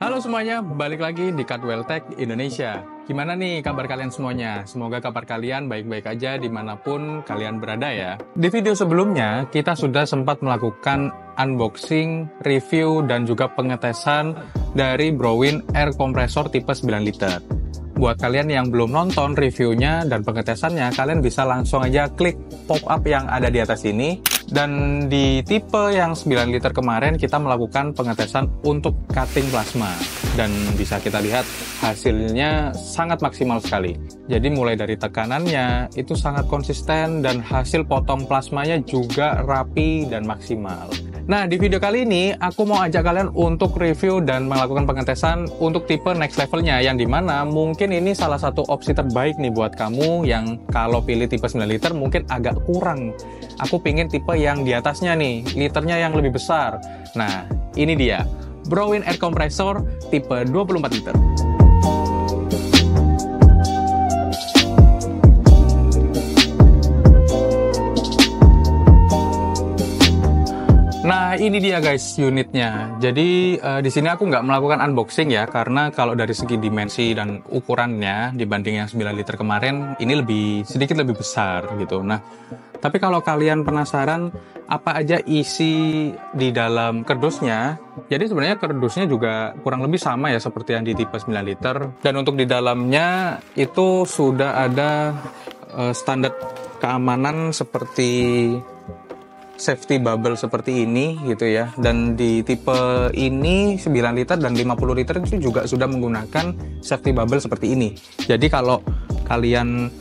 Halo semuanya, balik lagi di Cardwell Tech Indonesia. Gimana nih kabar kalian semuanya? Semoga kabar kalian baik-baik aja dimanapun kalian berada ya. Di video sebelumnya, kita sudah sempat melakukan unboxing, review, dan juga pengetesan dari Browin Air Compressor tipe 9 liter. Buat kalian yang belum nonton reviewnya dan pengetesannya, kalian bisa langsung aja klik pop-up yang ada di atas ini. Dan di tipe yang 9 liter kemarin, kita melakukan pengetesan untuk cutting plasma. Dan bisa kita lihat hasilnya sangat maksimal sekali. Jadi mulai dari tekanannya, itu sangat konsisten dan hasil potong plasmanya juga rapi dan maksimal. Nah, di video kali ini aku mau ajak kalian untuk review dan melakukan pengetesan untuk tipe next levelnya, yang dimana mungkin ini salah satu opsi terbaik nih buat kamu yang kalau pilih tipe 9 liter mungkin agak kurang. Aku pingin tipe yang di atasnya nih, liternya yang lebih besar. Nah, ini dia, Browin Air Compressor tipe 24 liter. Nah, ini dia guys unitnya. Jadi di sini aku nggak melakukan unboxing ya, karena kalau dari segi dimensi dan ukurannya dibanding yang 9 liter kemarin, ini sedikit lebih besar gitu. Nah, tapi kalau kalian penasaran apa aja isi di dalam kardusnya, jadi sebenarnya kardusnya juga kurang lebih sama ya seperti yang di tipe 9 liter. Dan untuk di dalamnya itu sudah ada standar keamanan seperti safety bubble seperti ini gitu ya. Dan di tipe ini 9 liter dan 50 liter itu juga sudah menggunakan safety bubble seperti ini. Jadi kalau kalian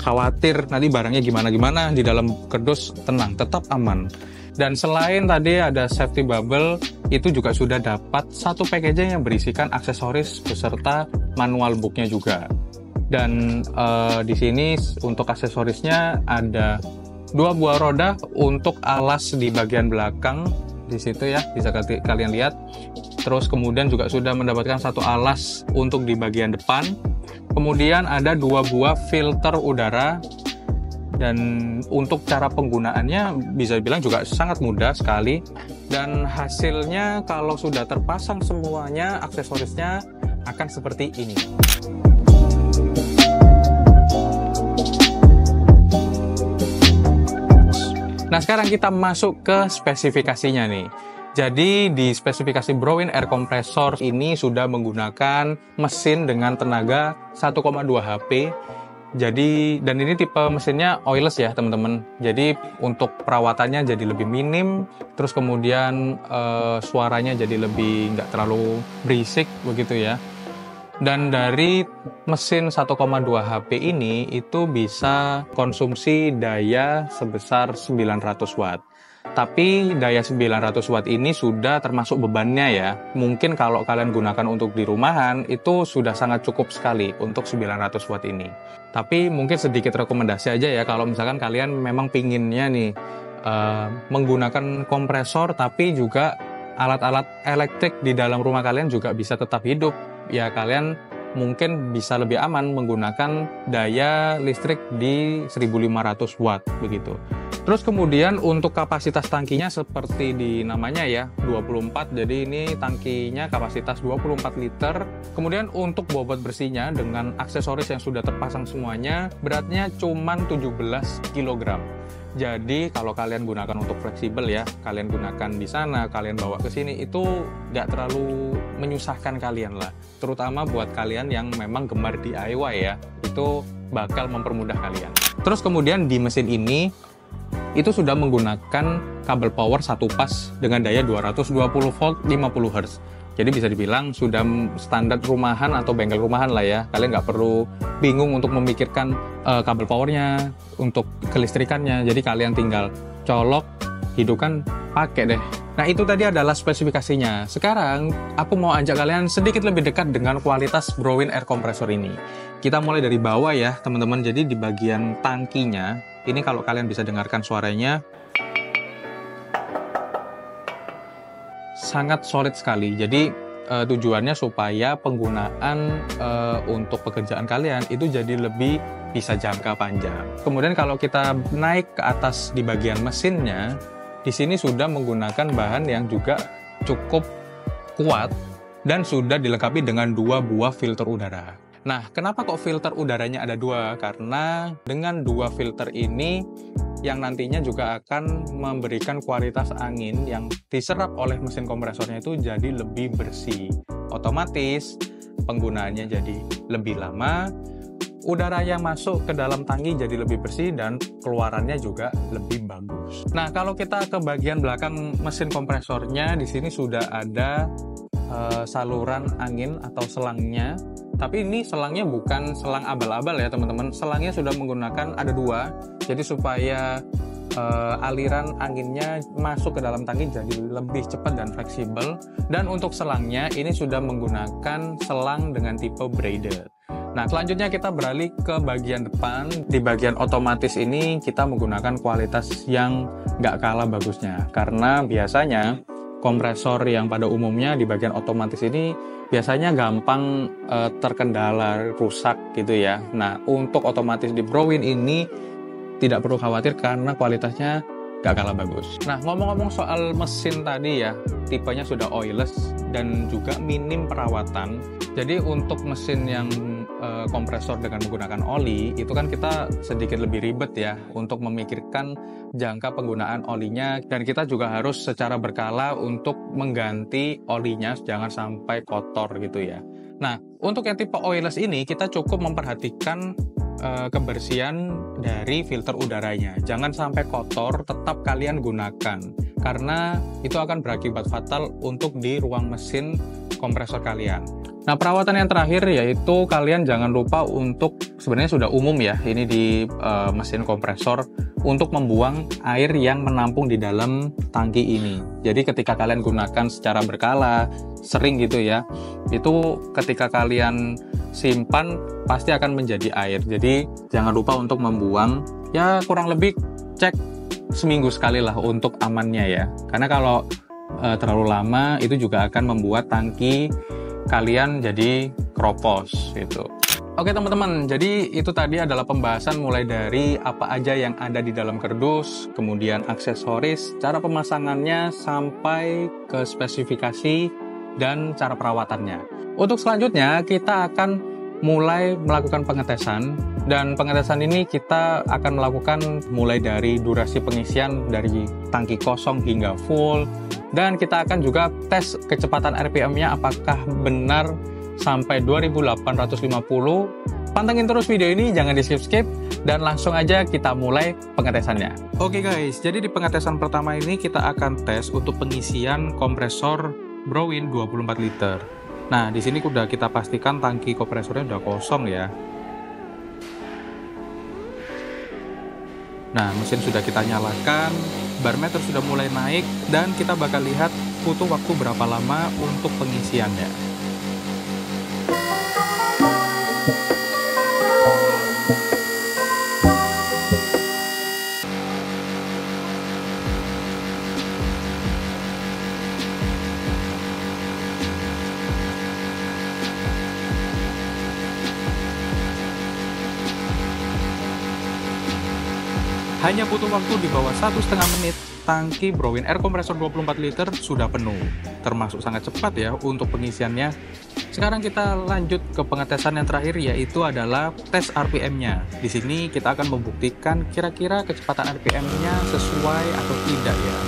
khawatir nanti barangnya gimana-gimana di dalam kardus, tenang, tetap aman. Dan selain tadi ada safety bubble, itu juga sudah dapat satu packaging yang berisikan aksesoris beserta manual booknya juga. Dan di sini untuk aksesorisnya ada 2 buah roda untuk alas di bagian belakang di situ ya, bisa kalian lihat. Terus kemudian juga sudah mendapatkan satu alas untuk di bagian depan. Kemudian ada 2 buah filter udara. Dan untuk cara penggunaannya bisa dibilang juga sangat mudah sekali. Dan hasilnya kalau sudah terpasang semuanya aksesorisnya akan seperti ini. Nah, sekarang kita masuk ke spesifikasinya nih. Jadi di spesifikasi Browin Air Compressor ini sudah menggunakan mesin dengan tenaga 1,2 HP. Jadi, dan ini tipe mesinnya oilless ya teman-teman. Jadi untuk perawatannya jadi lebih minim. Terus kemudian suaranya jadi lebih nggak terlalu berisik begitu ya. Dan dari mesin 1,2 HP ini itu bisa konsumsi daya sebesar 900 watt. Tapi daya 900 watt ini sudah termasuk bebannya ya. Mungkin kalau kalian gunakan untuk di rumahan itu sudah sangat cukup sekali untuk 900 watt ini. Tapi mungkin sedikit rekomendasi aja ya, kalau misalkan kalian memang pinginnya nih menggunakan kompresor tapi juga alat-alat elektrik di dalam rumah kalian juga bisa tetap hidup. Ya kalian mungkin bisa lebih aman menggunakan daya listrik di 1500 watt begitu. Terus kemudian untuk kapasitas tangkinya seperti di namanya ya, 24. Jadi ini tangkinya kapasitas 24 liter. Kemudian untuk bobot bersihnya dengan aksesoris yang sudah terpasang semuanya, beratnya cuma 17 kg. Jadi kalau kalian gunakan untuk fleksibel ya, kalian gunakan di sana, kalian bawa ke sini, itu nggak terlalu menyusahkan kalian lah. Terutama buat kalian yang memang gemar DIY ya, itu bakal mempermudah kalian. Terus kemudian di mesin ini, itu sudah menggunakan kabel power satu pas dengan daya 220 volt 50 Hz. Jadi bisa dibilang sudah standar rumahan atau bengkel rumahan lah ya. Kalian nggak perlu bingung untuk memikirkan kabel powernya, untuk kelistrikannya. Jadi kalian tinggal colok, hidupkan, pakai deh. Nah itu tadi adalah spesifikasinya. Sekarang aku mau ajak kalian sedikit lebih dekat dengan kualitas Browin Air Compressor ini. Kita mulai dari bawah ya teman-teman. Jadi di bagian tangkinya, ini kalau kalian bisa dengarkan suaranya, sangat solid sekali. Jadi tujuannya supaya penggunaan untuk pekerjaan kalian itu jadi lebih bisa jangka panjang. Kemudian kalau kita naik ke atas di bagian mesinnya, di sini sudah menggunakan bahan yang juga cukup kuat dan sudah dilengkapi dengan 2 buah filter udara. Nah, kenapa kok filter udaranya ada 2? Karena dengan 2 filter ini yang nantinya juga akan memberikan kualitas angin yang diserap oleh mesin kompresornya itu jadi lebih bersih. Otomatis penggunaannya jadi lebih lama, udara yang masuk ke dalam tangki jadi lebih bersih dan keluarannya juga lebih bagus. Nah, kalau kita ke bagian belakang mesin kompresornya, di sini sudah ada saluran angin atau selangnya. Tapi ini selangnya bukan selang abal-abal ya teman-teman. Selangnya sudah menggunakan ada 2. Jadi supaya aliran anginnya masuk ke dalam tangki jadi lebih cepat dan fleksibel. Dan untuk selangnya ini sudah menggunakan selang dengan tipe braided. Nah, selanjutnya kita beralih ke bagian depan. Di bagian otomatis ini kita menggunakan kualitas yang nggak kalah bagusnya. Karena biasanya kompresor yang pada umumnya di bagian otomatis ini biasanya gampang terkendala, rusak gitu ya. Nah, untuk otomatis di Browin ini tidak perlu khawatir karena kualitasnya gak kalah bagus. Nah, ngomong-ngomong soal mesin tadi ya, tipenya sudah oilless dan juga minim perawatan. Jadi untuk mesin yang kompresor dengan menggunakan oli, itu kan kita sedikit lebih ribet ya untuk memikirkan jangka penggunaan olinya, dan kita juga harus secara berkala untuk mengganti olinya, jangan sampai kotor gitu ya. Nah, untuk yang tipe oilless ini kita cukup memperhatikan kebersihan dari filter udaranya. Jangan sampai kotor, tetap kalian gunakan karena itu akan berakibat fatal untuk di ruang mesin kompresor kalian. Nah, perawatan yang terakhir yaitu kalian jangan lupa untuk, sebenarnya sudah umum ya ini di mesin kompresor, untuk membuang air yang menampung di dalam tangki ini. Jadi ketika kalian gunakan secara berkala, sering gitu ya, itu ketika kalian simpan pasti akan menjadi air. Jadi jangan lupa untuk membuang, ya kurang lebih cek seminggu sekali lah untuk amannya ya. Karena kalau terlalu lama itu juga akan membuat tangki kalian jadi keropos gitu. Oke teman-teman, jadi itu tadi adalah pembahasan mulai dari apa aja yang ada di dalam kardus, kemudian aksesoris, cara pemasangannya, sampai ke spesifikasi dan cara perawatannya. Untuk selanjutnya kita akan mulai melakukan pengetesan, dan pengetesan ini kita akan melakukan mulai dari durasi pengisian dari tangki kosong hingga full, dan kita akan juga tes kecepatan RPM-nya apakah benar sampai 2850. Pantengin terus video ini, jangan di skip-skip, dan langsung aja kita mulai pengetesannya. Oke guys, jadi di pengetesan pertama ini kita akan tes untuk pengisian kompresor Browin 24 liter. Nah, di sini udah kita pastikan tangki kompresornya udah kosong ya. Nah, mesin sudah kita nyalakan, bar meter sudah mulai naik, dan kita bakal lihat butuh waktu berapa lama untuk pengisiannya. Hanya butuh waktu di bawah 1,5 menit, tangki Browin Air Compressor 24 liter sudah penuh. Termasuk sangat cepat ya untuk pengisiannya. Sekarang kita lanjut ke pengetesan yang terakhir, yaitu adalah tes RPM-nya. Di sini kita akan membuktikan kira-kira kecepatan RPM-nya sesuai atau tidak ya.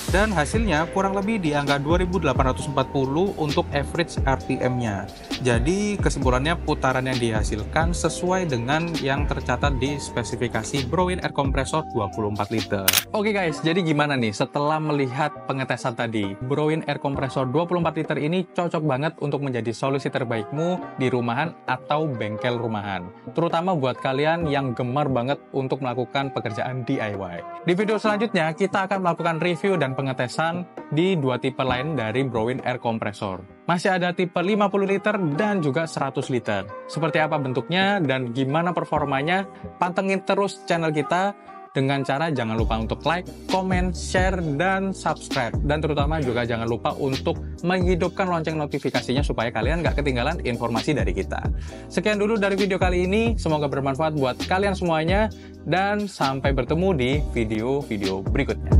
Dan hasilnya kurang lebih di angka 2840 untuk average RPM-nya. Jadi kesimpulannya putaran yang dihasilkan sesuai dengan yang tercatat di spesifikasi Browin Air Compressor 24 liter. Oke guys, jadi gimana nih setelah melihat pengetesan tadi? Browin Air Compressor 24 liter ini cocok banget untuk menjadi solusi terbaikmu di rumahan atau bengkel rumahan. Terutama buat kalian yang gemar banget untuk melakukan pekerjaan DIY. Di video selanjutnya kita akan melakukan review dan pengetesan di 2 tipe lain dari Browin Air Compressor. Masih ada tipe 50 liter dan juga 100 liter. Seperti apa bentuknya dan gimana performanya? Pantengin terus channel kita dengan cara jangan lupa untuk like, comment, share, dan subscribe. Dan terutama juga jangan lupa untuk menghidupkan lonceng notifikasinya supaya kalian nggak ketinggalan informasi dari kita. Sekian dulu dari video kali ini, semoga bermanfaat buat kalian semuanya, dan sampai bertemu di video-video berikutnya.